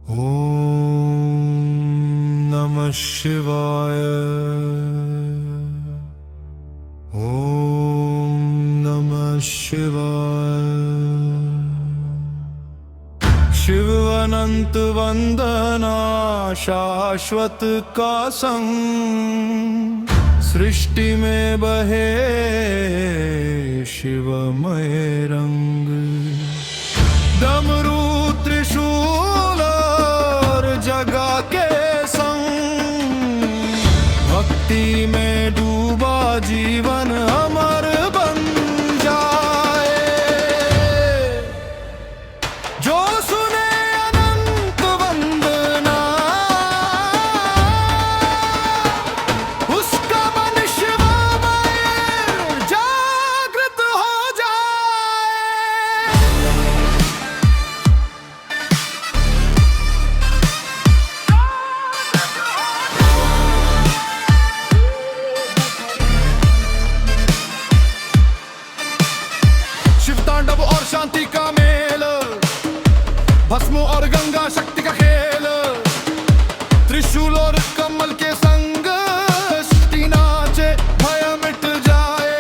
ॐ नमः शिवाय। ॐ नमः शिवाय। शिव अनंत वंदना शाश्वत का संग, सृष्टि में बहे शिवमय रंग। डमरू त्रिशूल और जगा के संग, भक्ति में डूबा जीवन अमर बन जाए। जो सुने अनंत वंदना, उसका मन शिवमय जागृत हो जाए। शिव तांडव और शांति का मेल, भस्म और गंगा शक्ति का खेल। त्रिशूल और कमल के संग सृष्टि नाचे, भय मिट जाए।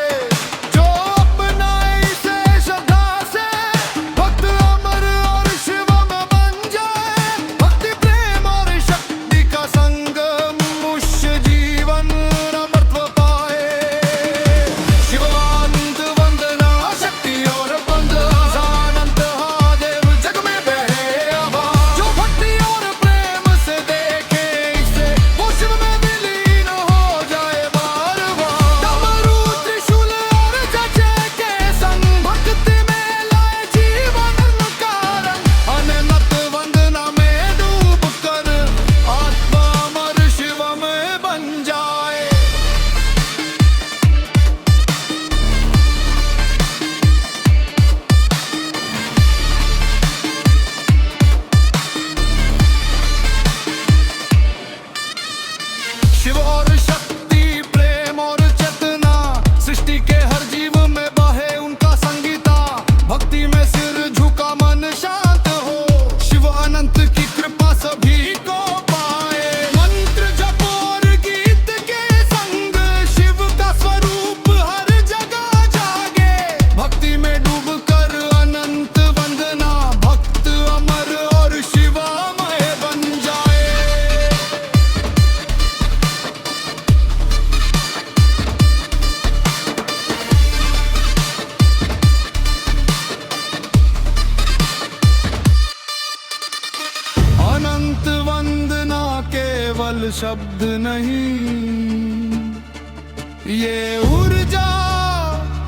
जो अपनाए इसे श्रद्धा से, भक्त अमर और शिवम बन जाए। भक्ति प्रेम और शक्ति का संगम, मुष्य जीवन अमरत्व पाए। शिवानंद वंदना शक्ति और बंद, अनंत महादेव जग में बहे आवाज। जो भक्ति और प्रेम से देखे इसे, वो शिव में विलीन हो जाए बार बार। डमरू त्रिशूल और जचे के संग, भक्ति में लाए जीवन का रंग। अनंत वंदना में डूब कर, आत्मा अमर शिव में बन जाए। शिव और शक्ति, प्रेम और चेतना, सृष्टि के हर जीव में बहे उनका संगीता। भक्ति में सिर झुका मन शांत हो, शिव अनंत की कृपा सभी को पाए। मंत्र जप और गीत के संग, शिव का स्वरूप हर जगह जागे। भक्ति में डूब कर अनंत वंदना, भक्त अमर और शिवमय बन जाए। अनंत वंदना केवल शब्द नहीं, ये ऊर्जा,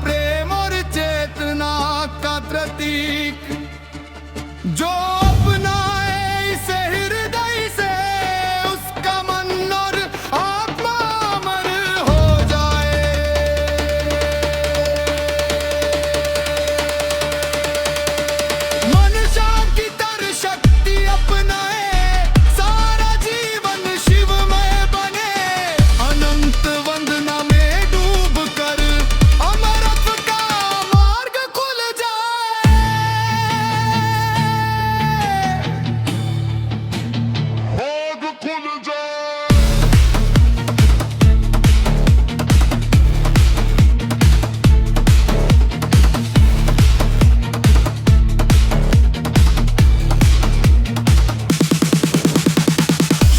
प्रेम और चेतना का प्रतीक। जो अपनाए इसे हृदय से, उसका मन और आत्मा अमर हो जाए। मनुष्य की तरह शक्ति अपनाए, सारा जीवन शिवमय बने। अनंत वंदना में डूब कर, अमरत्व का मार्ग खुल जाए। मार्ग खुल जाए।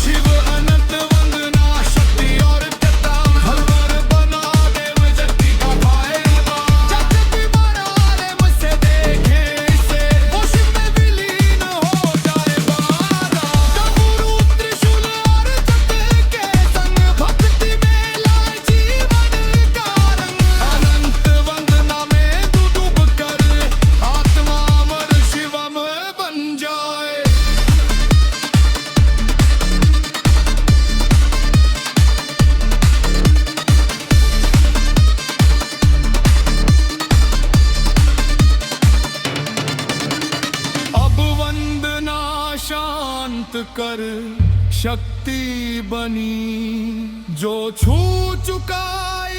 शिव अनंत वंदना शक्ति और चेतना, हर बना देव शक्ति का भाईवा। जब भी मराले मुझसे देखे इसे, वो शिव में विलीन हो जाए बारा। डमरू त्रिशूल और जटे के संग, भक्ति में लाए जीवन का रंग। अनंत वंदना में तू डूब कर, आत्मा अमर शिवमय बन जाए। अब वंदना शांत कर, शक्ति बनी। जो छू चुका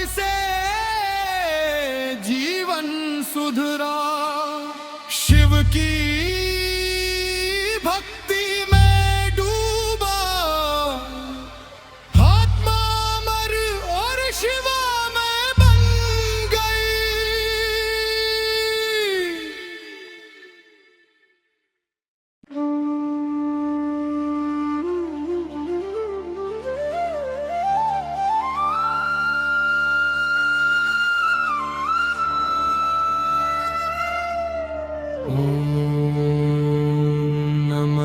इसे, जीवन सुधरा। शिव की भक्ति में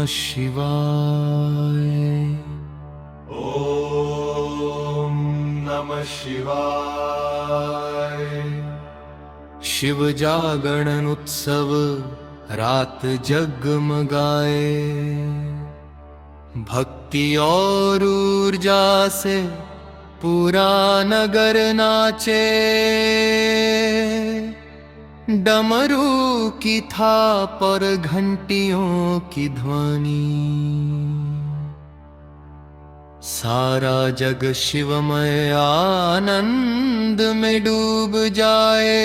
शिवाय। ओम नमः शिवाय। शिव जागरण उत्सव रात जगमगाए, भक्ति और ऊर्जा से पूरा नगर नाचे। डमरू की थाप और घंटियों की ध्वनि, सारा जग शिवमय आनंद में डूब जाए।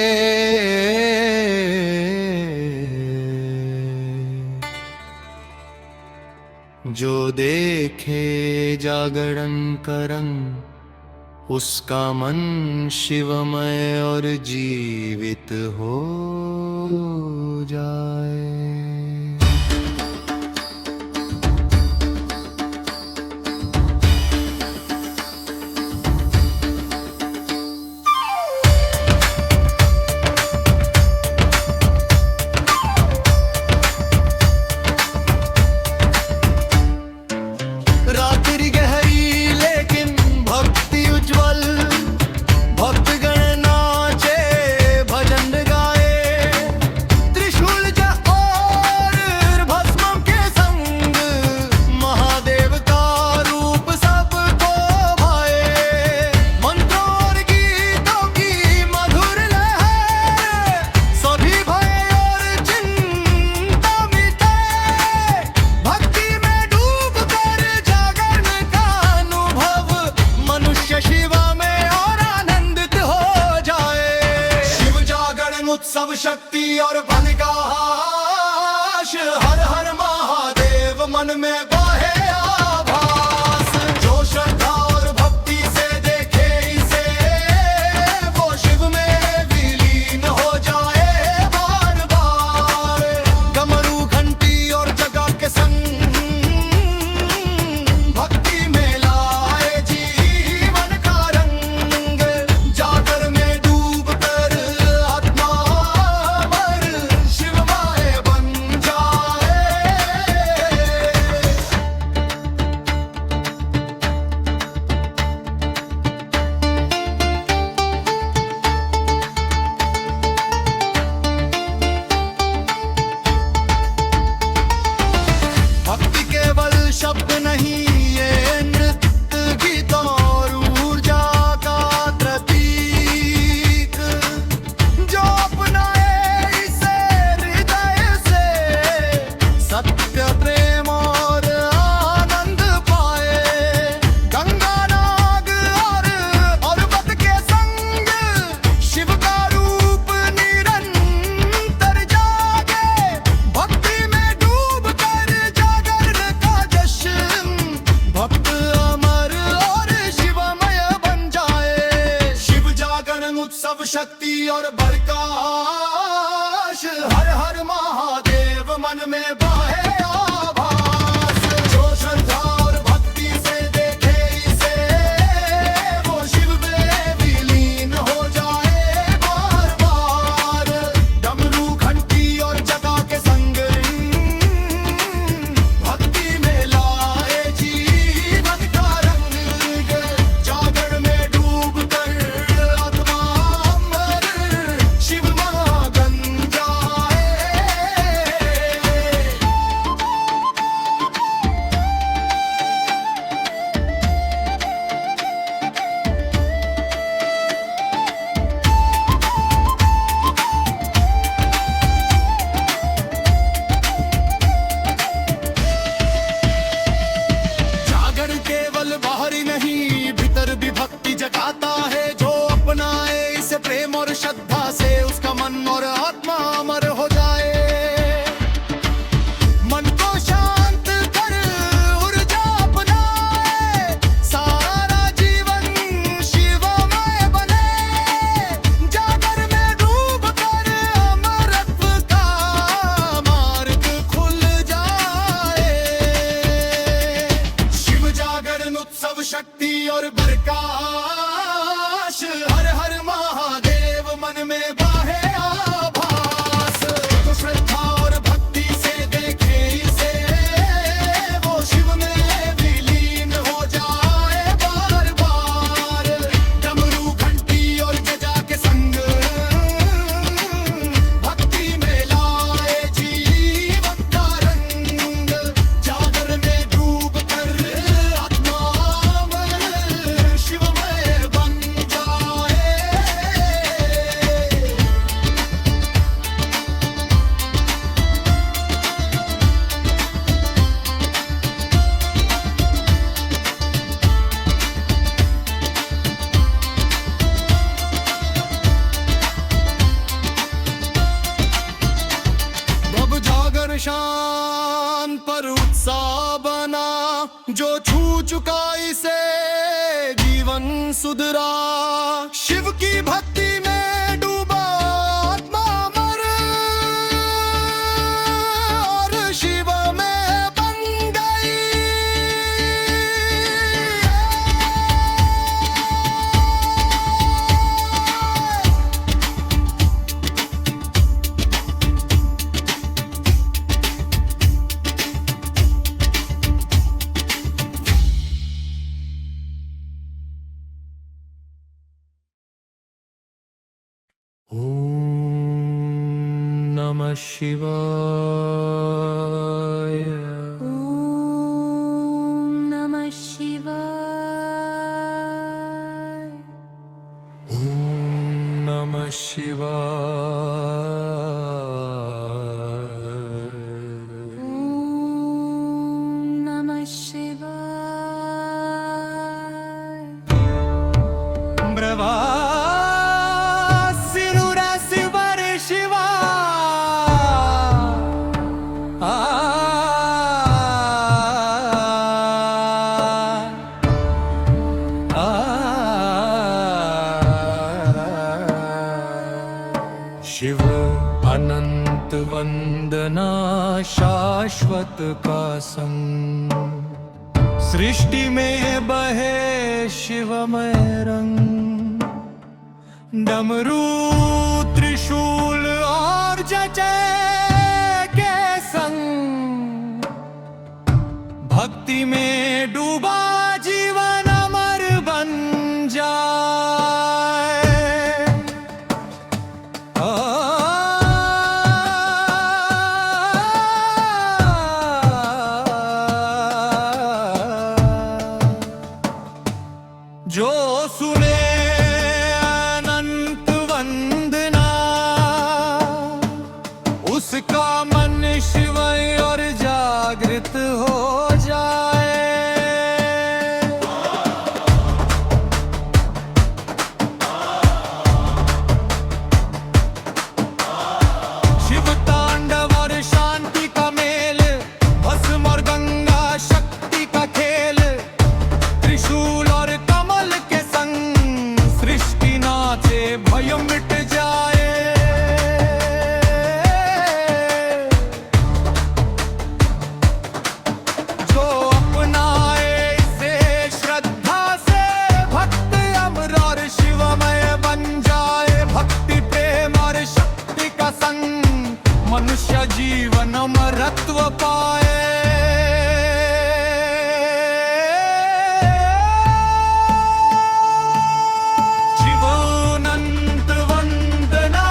जो देखे जागरण का रंग, उसका मन शिवमय और जीवित हो जाए। रात्रि गहरी लेकिन भक्ति उज्जवल, भक्तगण नाचे भजन गाए। त्रिशूल और भस्म के संग महादेव का रूप सबको भाए। मंत्रों और गीतों की मधुर लहर, सभी भय और चिंता मिटे। भक्ति में डूब कर जागरण का अनुभव, मनुष्य शिवा में और आनंदित हो जाए। शिव जागरण उत्सव शक्ति और बल का हास, हर हर महादेव मन में बहे आभास। जो श्रद्धा और भक्ति से देखे इसे, वो शिव में विलीन हो जाए बार बार। डमरू घंटी और जगह के संग भक्ति में लाए जीवन का रंग। जागर में डूब कर आत्मा अमर शिवमय बन जाए। भर उत्साह बना, जो छू चुका इसे जीवन सुधरा। शिव की भक्ति में डूबा आत्मा अमर, और शिव में बन गई। ओम नमः शिवाय। ओम नमः शिवाय। ओम नमः शिवाय। ओम नमः शिवाय। ब्रवासिरुरा शिवर शिवा, शिव अनंत वंदना शाश्वत का संग, सृष्टि में बहे शिवमय रंग। डमरू त्रिशूल और जटे के संग, भक्ति में डूबा जीवन अमर बन जाए। जो सुने अनंत वंदना, उसका मन शिवय और जागृत हो जाए। शिव तांडव और शांति का मेल, भस्म और गंगा शक्ति का खेल। त्रिशूल और कमल के संग, सृष्टि नाचे भय मिट जाए। जो अपनाए इसे श्रद्धा से, भक्त अमर और शिवमय बन जाए। भक्ति प्रेम और शक्ति का संग, मनुष्य जीवन अमरत्व पाए। शिवानंत वंदना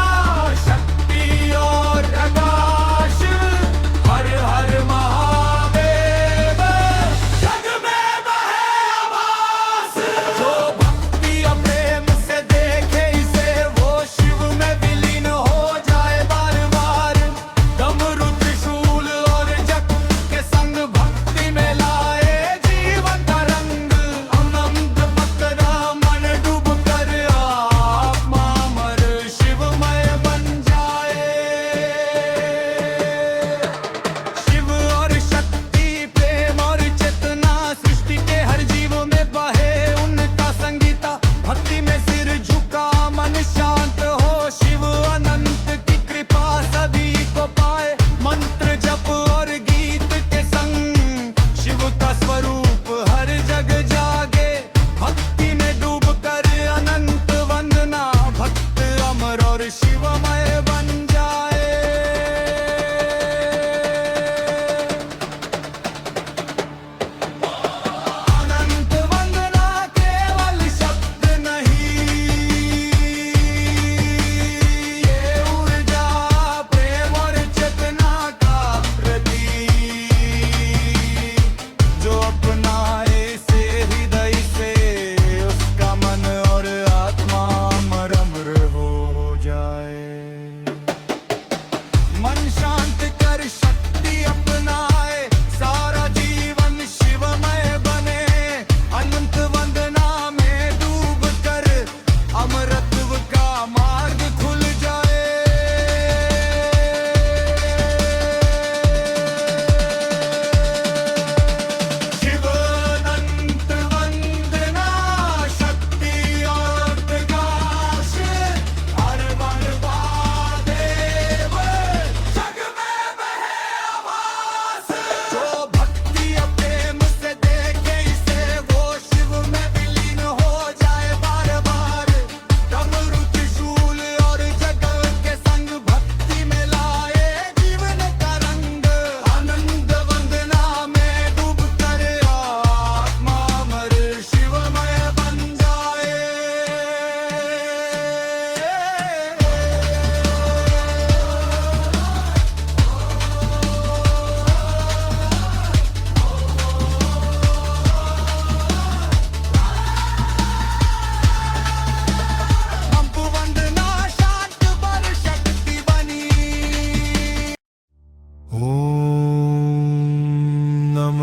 शक्ति और प्रकाश, हर हर महादेव जग में बहे आभास। जो भक्ति और प्रेम से देखे इसे, वो शिव में विलीन हो जाए बार बार। डमरू त्रिशूल और जट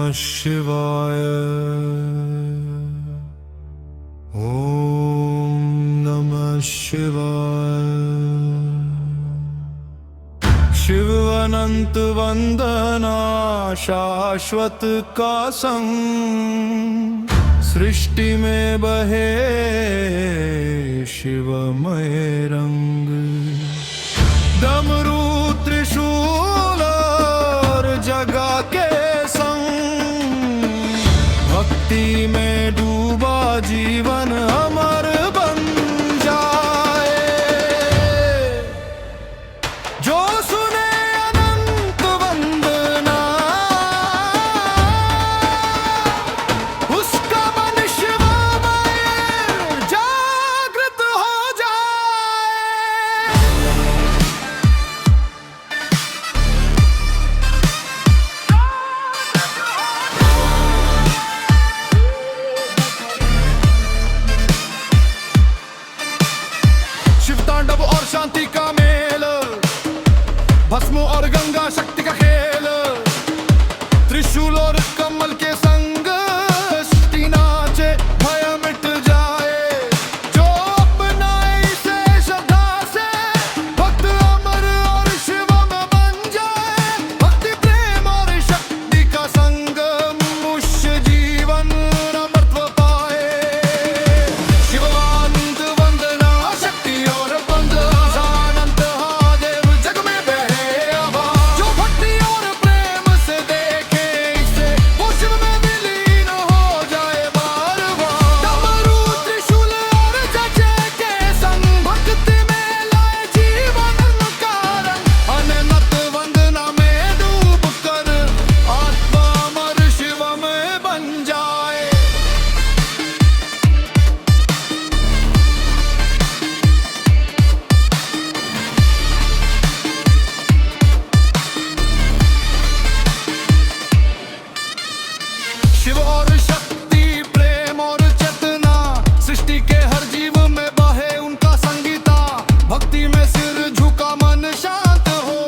नमः शिवाय। ओम नमः शिवाय। शिव अनंत वंदना शाश्वत का संग, सृष्टि में बहे शिवमय रंग। डमरू त्रिशूल और जगा के संग, भक्ति में डूबा जीवन अमर बन जाए। जो सुने अनंत वंदना, उसका मन शिवमय जागृत हो जाए। शिव तांडव और शांति का मेल, भस्म और गंगा शक्ति का खेल। त्रिशूल और कमल के संग सृष्टि नाचे, भय मिट जाए। जो अपनाए इसे श्रद्धा से, भक्त अमर और शिवम बन जाए। भक्ति प्रेम और शक्ति का संगम, मुष्य जीवन अमरत्व पाए। शिवानंद वंदना शक्ति और बंद, अनंत महादेव जग में बहे आवाज। जो भक्ति और प्रेम से देखे इसे, वो शिव में विलीन हो जाए बार बार। डमरू त्रिशूल और जजे के संग, भक्ति में लाए जीवन का रंग। अनंत वंदना में डूब कर, आत्मा अमर शिव में बन जाए। शिव और शक्ति, प्रेम और चेतना, सृष्टि के हर जीव में बहे उनका संगीता। भक्ति में सिर झुका मन शांत हो,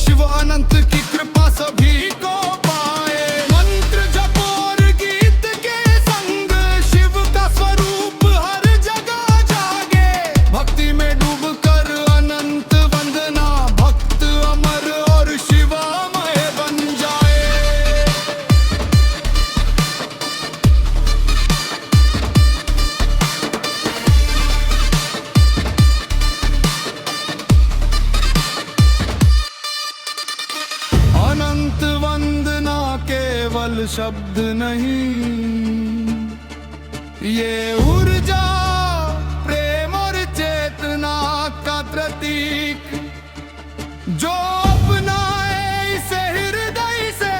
शिव अनंत की कृपा सभी को पाए। मंत्र जप और गीत के संग, शिव का स्वरूप हर जगह जागे। भक्ति में डूब कर अनंत वंदना, भक्त अमर और शिवमय बन जाए। अनंत वंदना केवल शब्द नहीं, ये ऊर्जा, प्रेम और चेतना का प्रतीक। जो अपनाए इसे हृदय से,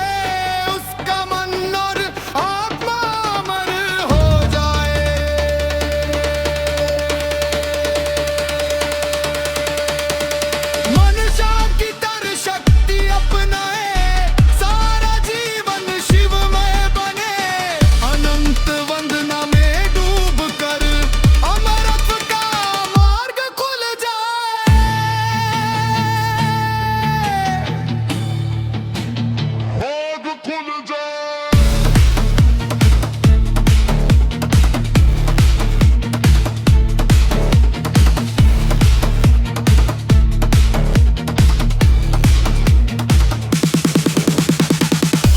उसका मन और आत्मा अमर हो जाए। मनुष्य की तरह शक्ति अपनाए, सारा जीवन शिवमय बने। अनंत वंदना में डूब कर, अमरत्व का मार्ग खुल जाए। मार्ग खुल जाए।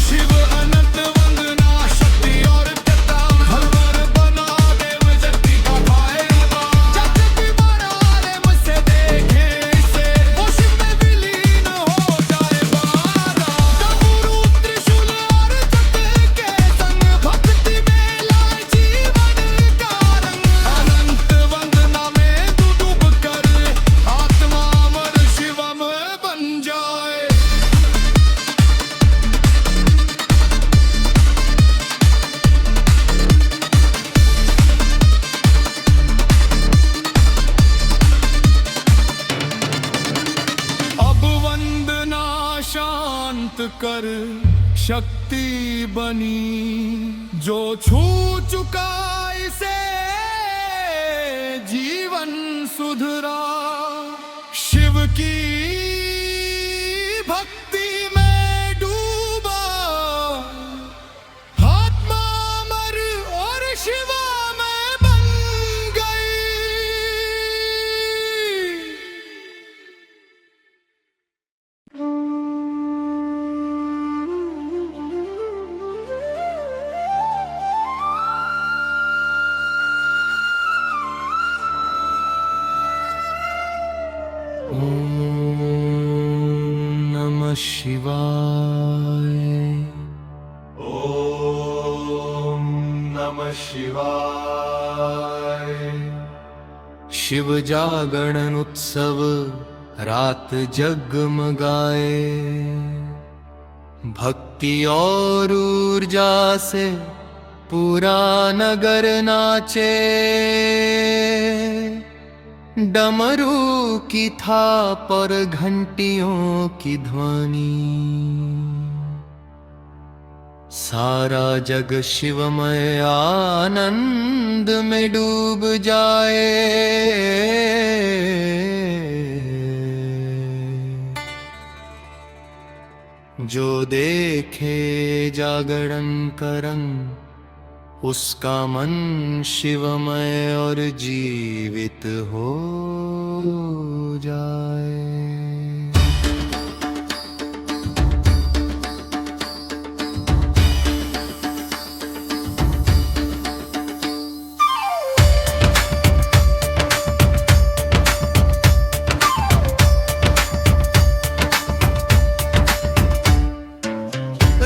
शिव अनंत वंदना शक्ति और पिता, हर बार बना देव शक्ति का भाईवा। जब भी मारे मुझसे देखे इसे, वो शिव में विलीन हो जाए बारा। डमरू त्रिशूल और जटे के संग, भक्ति में लाए जीवन का रंग। अनंत वंदना में तू डूब कर, आत्मा अमर शिवमय बन जाए। अब वंदना शांत कर, शक्ति बनी। जो छू चुका इसे, जीवन सुधरा। शिव की भक्ति में डूबा, नमः शिवाय। शिव जागरण उत्सव रात जगमगाए, भक्ति और ऊर्जा से पूरा नगर नाचे। डमरू की थाप और घंटियों की ध्वनि, सारा जग शिवमय आनंद में डूब जाए। जो देखे जागरण का रंग, उसका मन शिवमय और जीवित हो जाए।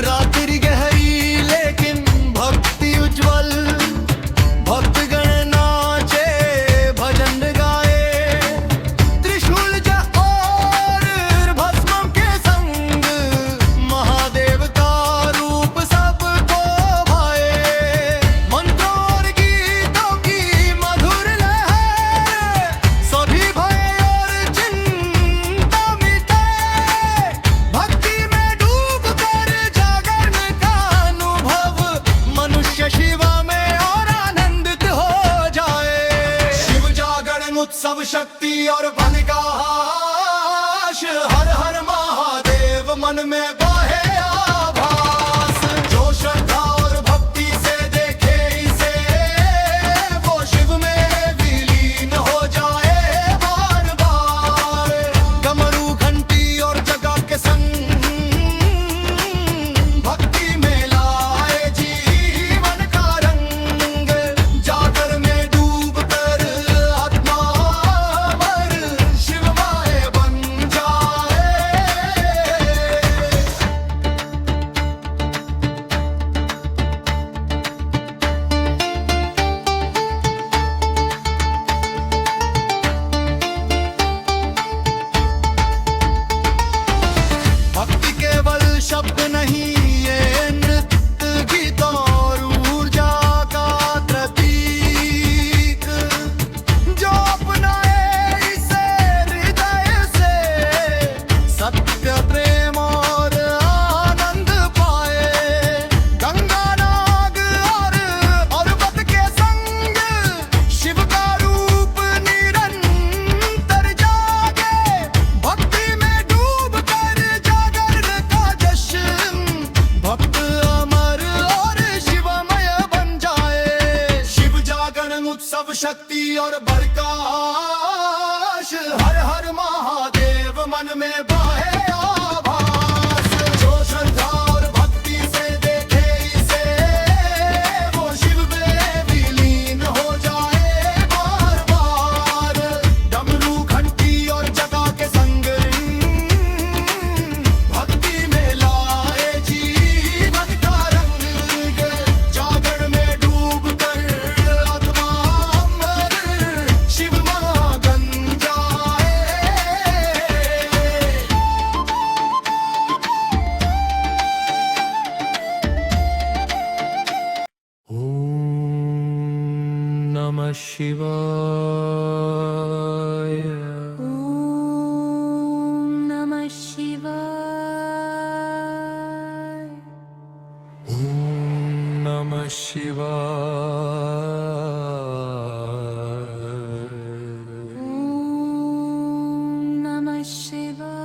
रात्रि गहरी लेकिन भक्ति उज्जवल, भक्तगण नाचे भजन गाए। त्रिशूल और भस्म के संग महादेव का रूप सबको भाए। मंत्रों और गीतों की मधुर लहर, सभी भय और चिंता मिटे। भक्ति में डूब कर जागरण का अनुभव, मनुष्य शिवा में और आनंदित हो जाए। शिव जागरण उत्सव शक्ति और बल का हास, हर हर महादेव मन में बहे आभास। जो श्रद्धा और भक्ति से देखे इसे, वो शिव में विलीन हो जाए बार बार। डमरू घंटी और जगह के संग भक्ति में लाए जीवन का रंग। जागर में डूब कर आत्मा अमर शिवमय बन जाए। भक्ति केवल शब्द नहीं, ये नृत्य गीत और ऊर्जा का प्रतीक। जो अपनाए इसे हृदय से, सत्य प्रेम और आनंद पाए। गंगा नाग और पर्वत के संग शिव का रूप निरंतर जागे। भक्ति में डूब कर जागरण का जश्न, भक्त अमर और शिवमय बन जाए। शिव जागरण उत्सव शक्ति और प्रकाश, हर हर महादेव मन में बहे आभास। जो श्रद्धा और भक्ति से देखे इसे, वो शिव में विलीन हो जाए बार बार। डमरू घंटी और जगह के संग भक्ति में लाए जीवन का रंग। जागरण में डूब कर आत्मा अमर शिवमय बन जाए। ओम नमः शिवाय। Om Namah Shivaya. ओम नमः शिवाय। Om Namah Shivaya.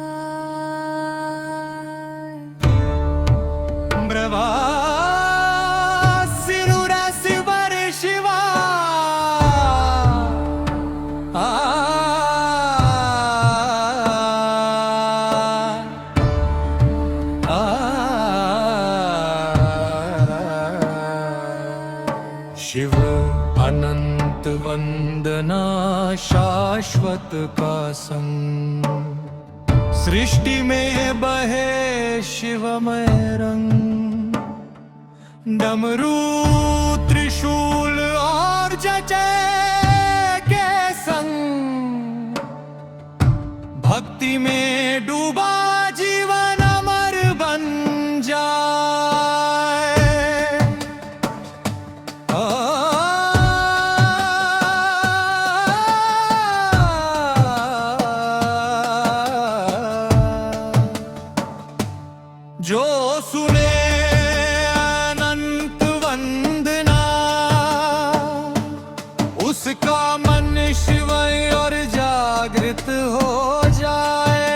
ब्रवासिरुरसिवर Shiva, Shiv Anant वंदना शाश्वत का संग। सृष्टि में बहे शिवमय रंग। डमरू त्रिशूल और जचे के संग भक्ति में डूबा जीवन अमर बन जाए। जो सुने अनंत वंदना उसका मन शिवय और जागृत हो जाए।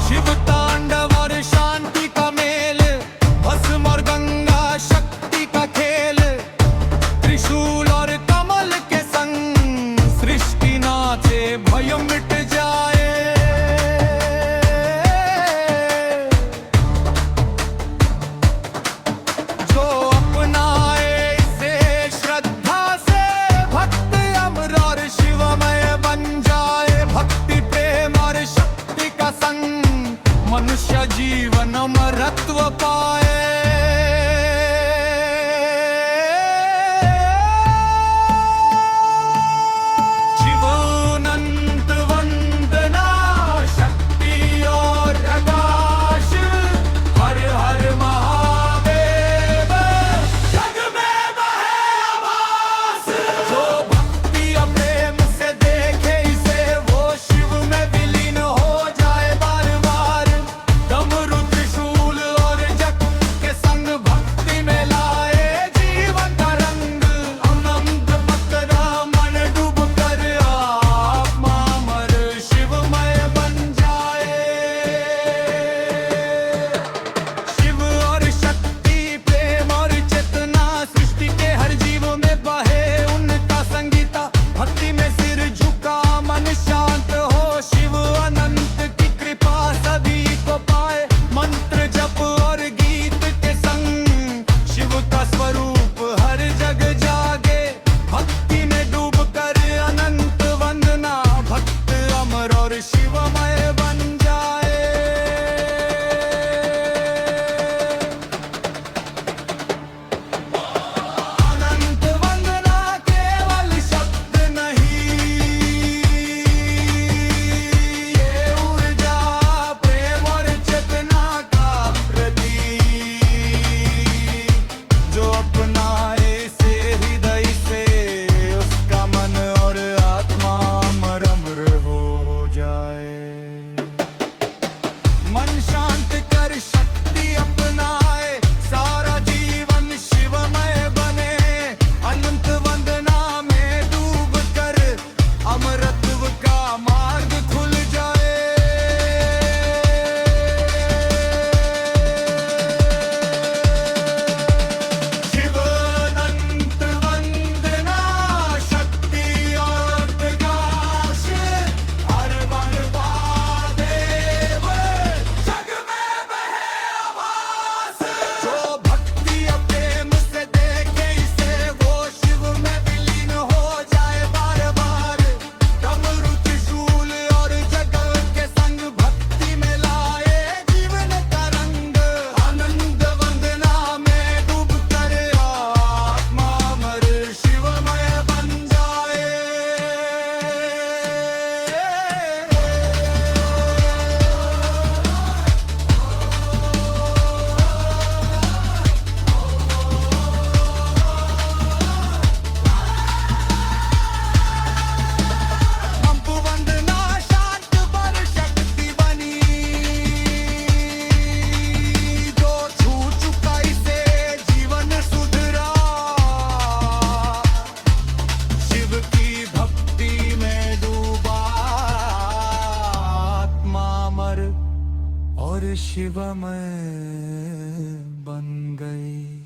शिव तांडव और शांति का मेल, भस्म और गंगा शक्ति का खेल, त्रिशूल और कमल के संग सृष्टि नाचे भय मिट जाए। जो अपनाए इसे श्रद्धा से भक्त अमर और शिवमय बन जाए। भक्ति प्रेम और शक्ति का संग मनुष्य जीवन अमरत्व पाए। और शिवमय बन गई।